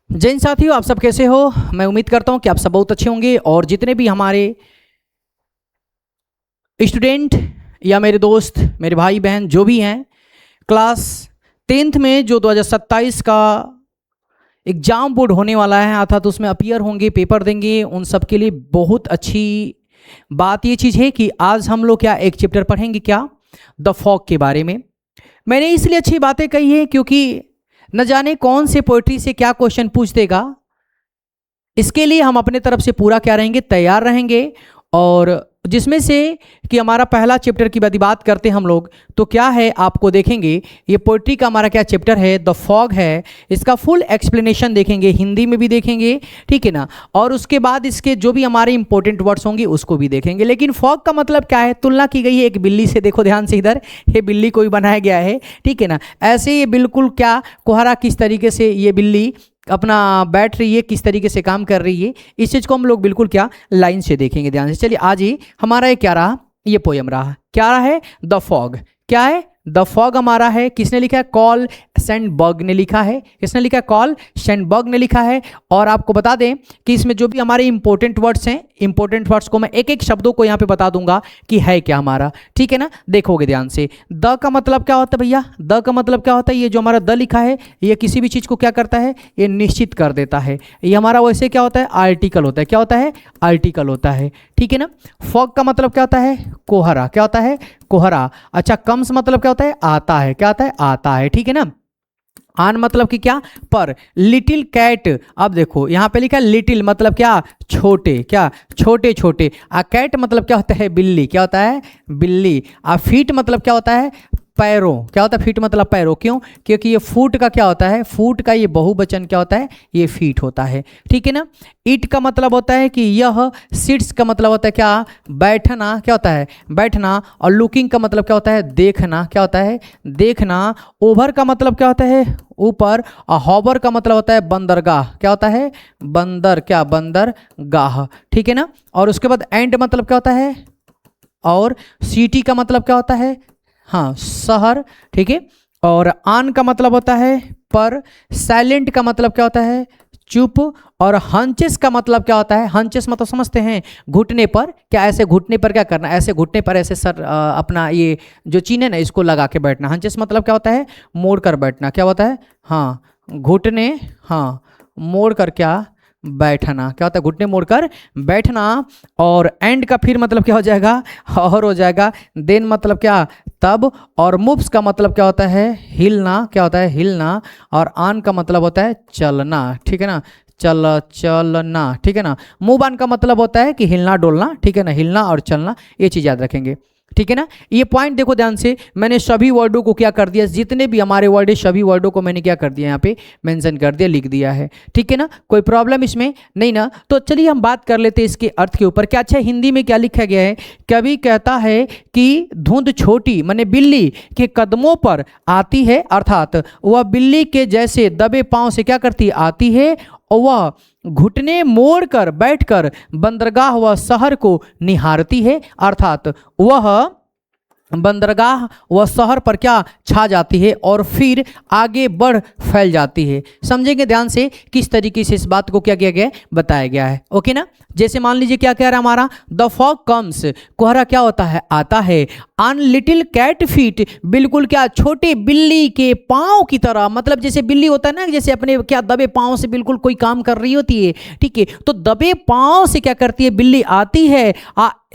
जैन साथियों, आप सब कैसे हो? मैं उम्मीद करता हूं कि आप सब बहुत अच्छे होंगे और जितने भी हमारे स्टूडेंट या मेरे दोस्त, मेरे भाई बहन जो भी हैं, क्लास 10th में जो 2027 का एग्ज़ाम बोर्ड होने वाला है अर्थात तो उसमें अपीयर होंगे, पेपर देंगे, उन सब के लिए बहुत अच्छी बात ये चीज़ है कि आज हम लोग क्या एक चैप्टर पढ़ेंगे, क्या द फॉग के बारे में। मैंने इसलिए अच्छी बातें कही है क्योंकि न जाने कौन से पोइट्री से क्या क्वेश्चन पूछ देगा, इसके लिए हम अपने तरफ से पूरा क्या रहेंगे, तैयार रहेंगे। और जिसमें से कि हमारा पहला चैप्टर की यदि बात करते हैं हम लोग तो क्या है, आपको देखेंगे ये पोइट्री का हमारा क्या चैप्टर है, द फॉग है। इसका फुल एक्सप्लेनेशन देखेंगे, हिंदी में भी देखेंगे, ठीक है ना। और उसके बाद इसके जो भी हमारे इंपॉर्टेंट वर्ड्स होंगे उसको भी देखेंगे। लेकिन फॉग का मतलब क्या है, तुलना की गई है एक बिल्ली से। देखो ध्यान से, इधर ये बिल्ली कोई बनाया गया है, ठीक है ना। ऐसे ये बिल्कुल क्या कोहरा किस तरीके से ये बिल्ली अपना बैठ रही है, किस तरीके से काम कर रही है, इस चीज़ को हम लोग बिल्कुल क्या लाइन से देखेंगे ध्यान से। चलिए आज ही हमारा ये क्या रहा, ये पोयम रहा, क्या रहा है, द फॉग। क्या है, द फॉग हमारा है। किसने लिखा है, कॉल सैंडबर्ग ने लिखा है। किसने लिखा है, कॉल सैंडबर्ग ने लिखा है। और आपको बता दें कि इसमें जो भी हमारे इंपॉर्टेंट वर्ड्स हैं, इंपॉर्टेंट वर्ड्स को मैं एक एक शब्दों को यहाँ पे बता दूंगा कि है क्या हमारा, ठीक है ना। देखोगे ध्यान से, द का मतलब क्या होता है भैया, द का मतलब क्या होता है, ये जो हमारा द लिखा है ये किसी भी चीज़ को क्या करता है, ये निश्चित कर देता है। ये हमारा वैसे क्या होता है, आर्टिकल होता है। क्या होता है, आर्टिकल होता है, ठीक है ना। फॉग का मतलब क्या होता है, कोहरा। क्या होता है, कोहरा। अच्छा, कम्स मतलब क्या होता है, आता है। क्या होता है, आता है, ठीक है ना। आन मतलब कि क्या, पर। लिटिल कैट, अब देखो यहाँ पे लिखा है लिटिल मतलब क्या, छोटे, क्या छोटे छोटे। आ कैट मतलब क्या होता है, बिल्ली। क्या होता है, बिल्ली। आ फीट मतलब क्या होता है, पैरों। क्या होता है, फीट मतलब पैरों। क्यों, क्योंकि ये फुट का क्या होता है, फुट का ये बहुवचन क्या होता है, ये फीट होता है, ठीक है ना। ईट का मतलब होता है कि यह, सिट्स का मतलब होता है क्या, बैठना। क्या होता है, बैठना। और लुकिंग का मतलब क्या होता है, देखना। क्या होता है, देखना। ओवर का मतलब क्या होता है, ऊपर। और हॉवर का मतलब होता है बंदरगाह। क्या होता है, बंदर, क्या बंदरगाह, ठीक है ना। और उसके बाद एंड मतलब क्या होता है, और सिटी का मतलब क्या होता है, हाँ शहर, ठीक है। और आन का मतलब होता है पर। साइलेंट का मतलब क्या होता है, चुप। और हंचेस का मतलब क्या होता है, हंचेस मतलब समझते हैं, घुटने पर। क्या ऐसे घुटने पर क्या करना, ऐसे घुटने पर ऐसे सर अपना ये जो चीन है ना इसको लगा के बैठना। हंचेस मतलब क्या होता है, मोड़ कर बैठना। क्या होता है, हाँ घुटने, हाँ मोड़ कर क्या बैठना। क्या होता है, घुटने मोड़कर बैठना। और एंड का फिर मतलब क्या हो जाएगा, और हो जाएगा। देन मतलब क्या, तब। और मूव्स का मतलब क्या होता है, हिलना। क्या होता है, हिलना। और आन का मतलब होता है चलना, ठीक है ना, चलना, ठीक है ना। मूव ऑन का मतलब होता है कि हिलना डोलना, ठीक है ना, हिलना और चलना, ये चीज़ याद रखेंगे, ठीक है ना। ये पॉइंट देखो ध्यान से, मैंने सभी वर्डों को क्या कर दिया, जितने भी हमारे वर्ड है सभी वर्डों को मैंने क्या कर दिया, यहाँ पे मेंशन कर दिया, लिख दिया है, ठीक है ना। कोई प्रॉब्लम इसमें नहीं ना। तो चलिए हम बात कर लेते हैं इसके अर्थ के ऊपर। क्या अच्छा हिंदी में क्या लिखा गया है, कवि कहता है कि धुंध छोटी माने बिल्ली के कदमों पर आती है, अर्थात वह बिल्ली के जैसे दबे पांव से क्या करती आती है, और वह घुटने मोड़ कर बैठकर बंदरगाह व शहर को निहारती है, अर्थात वह बंदरगाह व शहर पर क्या छा जाती है और फिर आगे बढ़ फैल जाती है। समझेंगे ध्यान से किस तरीके से इस बात को क्या किया गया है, बताया गया है, ओके ना। जैसे मान लीजिए क्या कह रहा है हमारा, द फॉग कम्स, कोहरा क्या होता है, आता है। ऑन लिटिल कैट फीट, बिल्कुल क्या छोटे बिल्ली के पाँव की तरह। मतलब जैसे बिल्ली होता है ना, जैसे अपने क्या दबे पाँव से बिल्कुल कोई काम कर रही होती है, ठीक है। तो दबे पाँव से क्या करती है, बिल्ली आती है।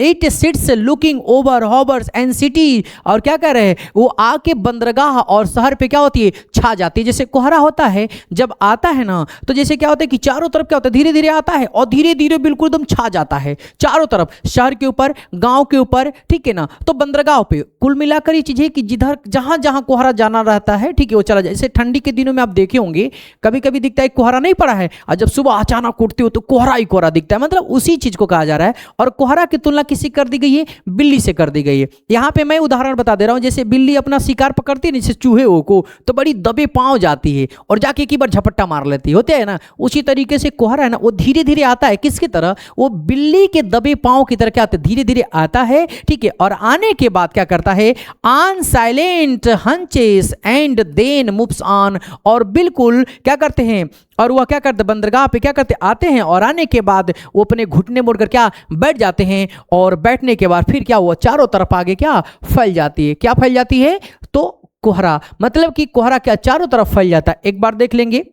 It sits looking over harbours and city, और क्या कर रहे हैं वो, आके बंदरगाह और शहर पे क्या होती है, छा जाती है। जैसे कोहरा होता है जब आता है ना, तो जैसे क्या होता है कि चारों तरफ क्या होता है, धीरे धीरे आता है और धीरे धीरे बिल्कुल एकदम छा जाता है चारों तरफ, शहर के ऊपर, गांव के ऊपर, ठीक है ना। तो बंदरगाह पे कुल मिलाकर ये चीज है कि जिधर जहां जहां कोहरा जाना रहता है, ठीक है, वो चला जाए। जैसे ठंडी के दिनों में आप देखे होंगे कभी कभी दिखता है कोहरा नहीं पड़ा है, और जब सुबह अचानक उठते हो तो कोहरा ही कोहरा दिखता है, मतलब उसी चीज को कहा जा रहा है। और कोहरा की तुलना किसी कर दी गई है, बिल्ली से कर दी गई है। यहां पे मैं उदाहरण बता दे रहा हूं, जैसे बिल्ली अपना शिकार पकड़ती है जैसे चूहे को, तो बड़ी दबे पांव जाती है और जाके एक बार झपट्टा मार लेती है, होते है ना। उसी तरीके से कोहरा है ना, वो धीरे धीरे आता है, किसकी तरह, वो बिल्ली के दबे पांव की तरह क्या आता है, धीरे धीरे आता है, ठीक है। और आने के बाद क्या करता है, on silent haunches and then moves on, और बिल्कुल क्या करते हैं, और वह क्या करते, बंदरगाह पे क्या करते, आते हैं और आने के बाद वो अपने घुटने मोड़कर क्या बैठ जाते हैं, और बैठने के बाद फिर क्या हुआ, चारों तरफ आगे क्या फैल जाती है, क्या फैल जाती है, तो कोहरा, मतलब कि कोहरा क्या चारों तरफ फैल जाता है। एक बार देख लेंगे,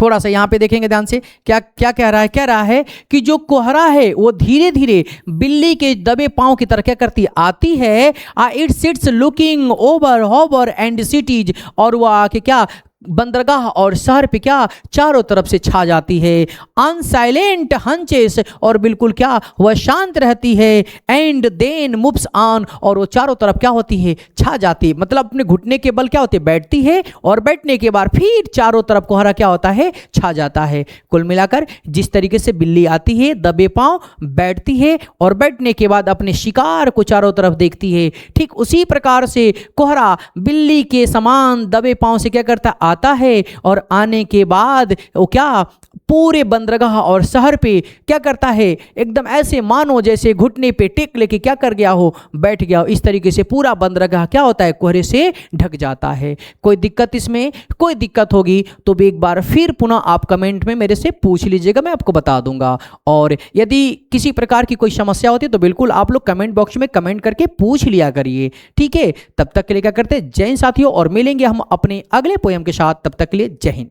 थोड़ा सा यहाँ पे देखेंगे ध्यान से, क्या क्या कह रहा है कि जो कोहरा है वो धीरे धीरे बिल्ली के दबे पांव की तरह क्या करती आती है, it sits looking over hover and cities, और वो आके क्या बंदरगाह और शहर पे क्या चारों तरफ से छा जाती है। अनसाइलेंट हंचेस, और बिल्कुल क्या वह शांत रहती है, एंड देन मूव्स ऑन, और वो चारों तरफ क्या होती है, छा जाती है, मतलब अपने घुटने के बल क्या होते, बैठती है, और बैठने के बाद फिर चारों तरफ कोहरा क्या होता है, छा जाता है। कुल मिलाकर जिस तरीके से बिल्ली आती है, दबे पांव, बैठती है, और बैठने के बाद अपने शिकार को चारों तरफ देखती है, ठीक उसी प्रकार से कोहरा बिल्ली के समान दबे पांव से क्या करता, आता है, और आने के बाद वो क्या पूरे बंदरगाह और शहर पे क्या करता है, एकदम ऐसे मानो जैसे घुटने पे टेक लेके क्या कर गया हो, बैठ गया हो। इस तरीके से पूरा बंदरगाह क्या होता है, कोहरे से ढक जाता है। कोई दिक्कत, इसमें कोई दिक्कत होगी तो भी एक बार फिर पुनः आप कमेंट में मेरे से पूछ लीजिएगा, मैं आपको बता दूंगा। और यदि किसी प्रकार की कोई समस्या होती है तो बिल्कुल आप लोग कमेंट बॉक्स में कमेंट करके पूछ लिया करिए, ठीक है। तब तक के लिए क्या करते हैं, जय हिंद साथियों, और मिलेंगे हम अपने अगले पोएम के साथ। तब तक के लिए जय हिंद।